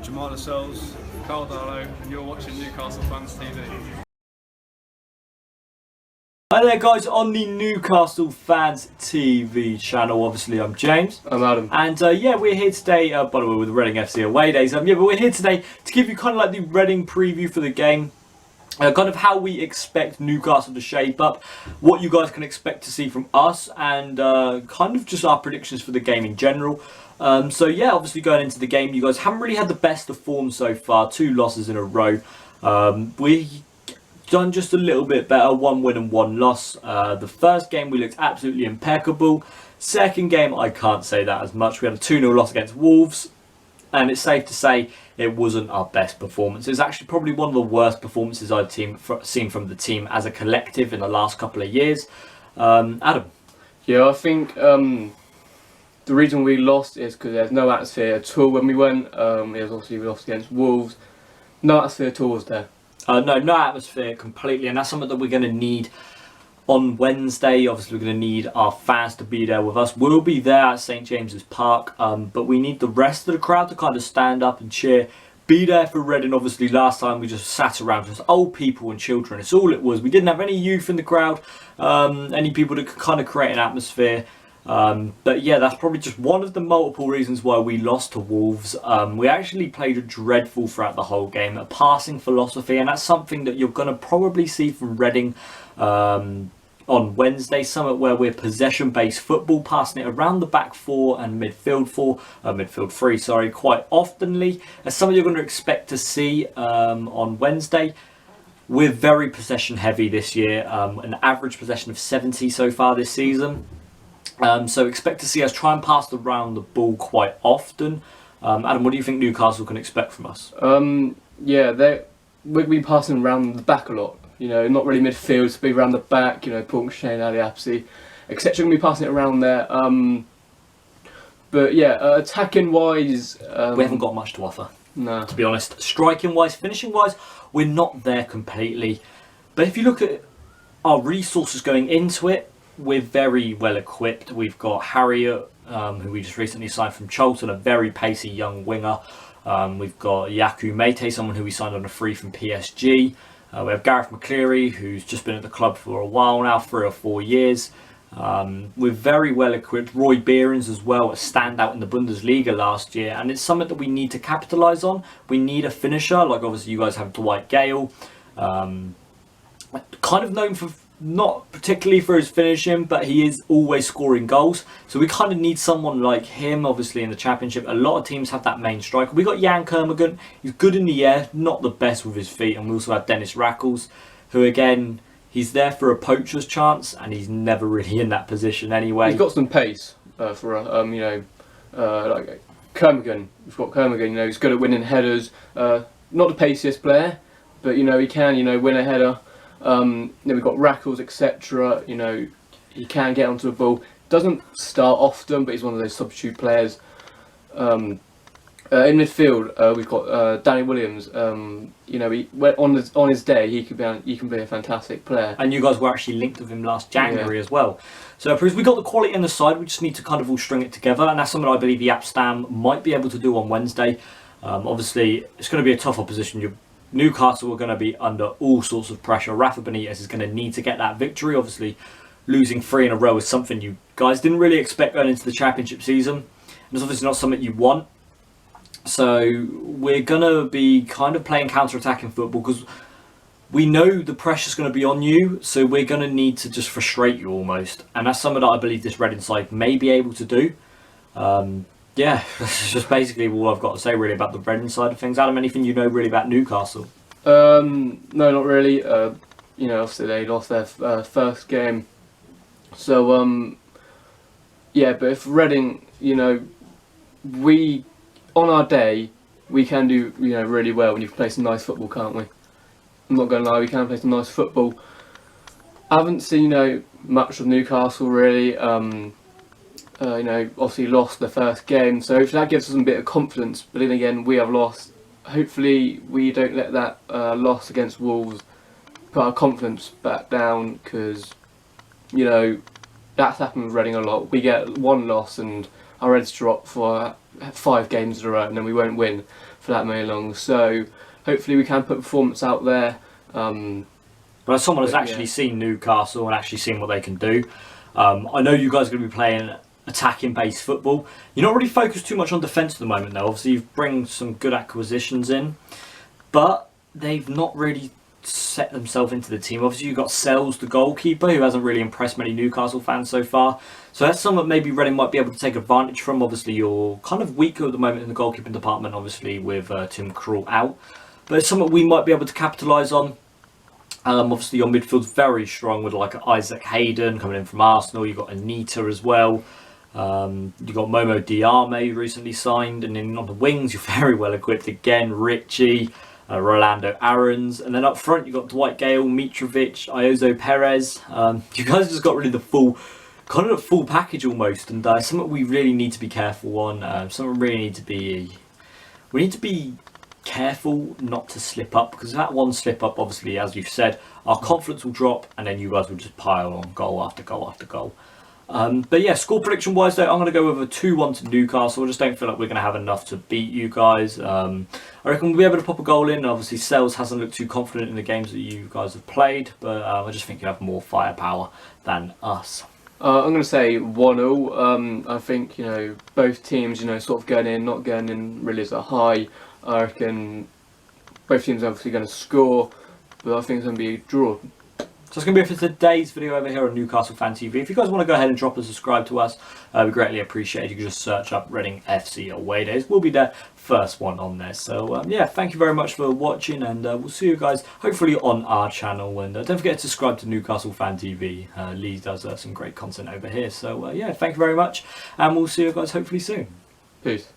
Jamal Lascelles, Carl Darlow, and you're watching Newcastle Fans TV. Hi there guys, on the Newcastle Fans TV channel. Obviously I'm James. I'm Adam. And yeah, we're here today, by the way, with the Reading FC away days. Yeah, but we're here today to give you kind of like the Reading preview for the game. Kind of how we expect Newcastle to shape up, what you guys can expect to see from us, and kind of just our predictions for the game in general. So yeah, obviously going into the game, you guys haven't really had the best of form so far. 2 losses in a row. We done just a little bit better, 1 win and 1 loss. The first game we looked absolutely impeccable. Second game I can't say that as much. We had a 2-0 loss against Wolves, and it's safe to say it wasn't our best performance. It was actually probably one of the worst performances I've seen from the team as a collective in the last couple of years. Adam? Yeah, I think the reason we lost is because there's no atmosphere at all when we went. It was obviously we lost against Wolves. No atmosphere at all was there. No atmosphere completely, and that's something that we're going to need on Wednesday. Obviously, we're going to need our fans to be there with us. We'll be there at St James's Park, but we need the rest of the crowd to kind of stand up and cheer. Be there for Reading. Obviously, last time we just sat around just old people and children. It's all it was. We didn't have any youth in the crowd, any people that could kind of create an atmosphere. But yeah, that's probably just one of the multiple reasons why we lost to Wolves. We actually played dreadful throughout the whole game, a passing philosophy, and that's something that you're going to probably see from Reading on Wednesday. Something where we're possession-based football, passing it around the back 4 and midfield 3, sorry, quite oftenly. That's something you're going to expect to see on Wednesday. We're very possession heavy this year, an average possession of 70 so far this season. So expect to see us try and pass around the ball quite often. Adam, what do you think Newcastle can expect from us? Yeah, we'll be passing around the back a lot. You know, not really midfield, so be around the back. You know, Paul McShane, Ali Apsi, etc. We'll be passing it around there. But yeah, attacking wise, we haven't got much to offer. No, to be honest. Striking wise, finishing wise, we're not there completely. But if you look at our resources going into it, we're very well equipped. We've got Harriet, who we just recently signed from Charlton, a very pacey young winger. We've got Yaku Mete, someone who we signed on a free from PSG. We have Gareth McCleary, who's just been at the club for a while now, 3 or 4 years. We're very well equipped. Roy Behrens as well, a standout in the Bundesliga last year, and it's something that we need to capitalise on. We need a finisher, like obviously you guys have Dwight Gale, kind of known for not particularly for his finishing, but he is always scoring goals. So we kind of need someone like him, obviously, in the Championship. A lot of teams have that main striker. We got Jan Kermorgant. He's good in the air, not the best with his feet. And we also have Dennis Rackles, who, again, he's there for a poacher's chance, and he's never really in that position anyway. he's got some pace for you know, like Kermorgant. We've got Kermorgant. You know, he's good at winning headers. Not the paciest player, but you know he can, you know, win a header. Then we've got Rackles, etc. You know, he can get onto the ball. Doesn't start often, but he's one of those substitute players. In midfield, we've got Danny Williams. You know, on his day, he can be a fantastic player. And you guys were actually linked with him last January as well. So we got the quality on the side. We just need to kind of all string it together, and that's something I believe the Stam might be able to do on Wednesday. Obviously, it's going to be a tough opposition. Newcastle are going to be under all sorts of pressure. Rafa Benitez is going to need to get that victory. Obviously, losing 3 in a row is something you guys didn't really expect going into the Championship season. And it's obviously not something you want. So we're going to be kind of playing counter-attacking football because we know the pressure's going to be on you. So we're going to need to just frustrate you almost. And that's something that I believe this Reading side may be able to do. Yeah, that's just basically all I've got to say really about the Reading side of things. Adam, anything you know really about Newcastle? No, not really. You know, obviously they lost their first game. So, yeah, but if Reading, you know, on our day, we can do, you know, really well when you can play some nice football, can't we? I'm not going to lie, we can play some nice football. I haven't seen, you know, much of Newcastle really. You know, obviously lost the first game, so hopefully that gives us a bit of confidence. But then again, we have lost. Hopefully we don't let that loss against Wolves put our confidence back down, because, you know, that's happened with Reading a lot. We get one loss and our heads drop for 5 games in a row, and then we won't win for that many long. So hopefully we can put performance out there. But as someone who's actually seen Newcastle and actually seen what they can do, I know you guys are going to be playing attacking based football. You're not really focused too much on defence at the moment though. Obviously you've bring some good acquisitions in, but they've not really set themselves into the team. Obviously you've got Sells, the goalkeeper, who hasn't really impressed many Newcastle fans so far. So that's something maybe Reading might be able to take advantage from. Obviously you're kind of weaker at the moment in the goalkeeping department, obviously with Tim Krul out. But it's something we might be able to capitalise on. Obviously your midfield's very strong with like Isaac Hayden coming in from Arsenal. You've got Anita as well. You've got Momo Diarme, who recently signed. And then on the wings you're very well equipped again. Richie, Rolando Aarons, and then up front you've got Dwight Gale, Mitrovic, Iozo Perez. You guys just got rid of the full package almost, and something we really need to be careful on. We need to be careful not to slip up, because that one slip up, obviously, as you've said, our confidence will drop, and then you guys will just pile on goal after goal after goal. But yeah, score prediction wise though, I'm going to go with a 2-1 to Newcastle. I just don't feel like we're going to have enough to beat you guys. I reckon we'll be able to pop a goal in. Obviously Sells hasn't looked too confident in the games that you guys have played, but I just think you have more firepower than us. I'm going to say 1-0. I think, you know, both teams, you know, sort of going in, not going in really as a high. I reckon both teams are obviously going to score, but I think it's going to be a draw. So that's going to be it for today's video over here on Newcastle Fan TV. If you guys want to go ahead and drop a subscribe to us, we greatly appreciate it. You can just search up Reading FC Away Days. We'll be there first one on there. So yeah, thank you very much for watching, and we'll see you guys hopefully on our channel. And don't forget to subscribe to Newcastle Fan TV. Lee does some great content over here. So yeah, thank you very much, and we'll see you guys hopefully soon. Peace.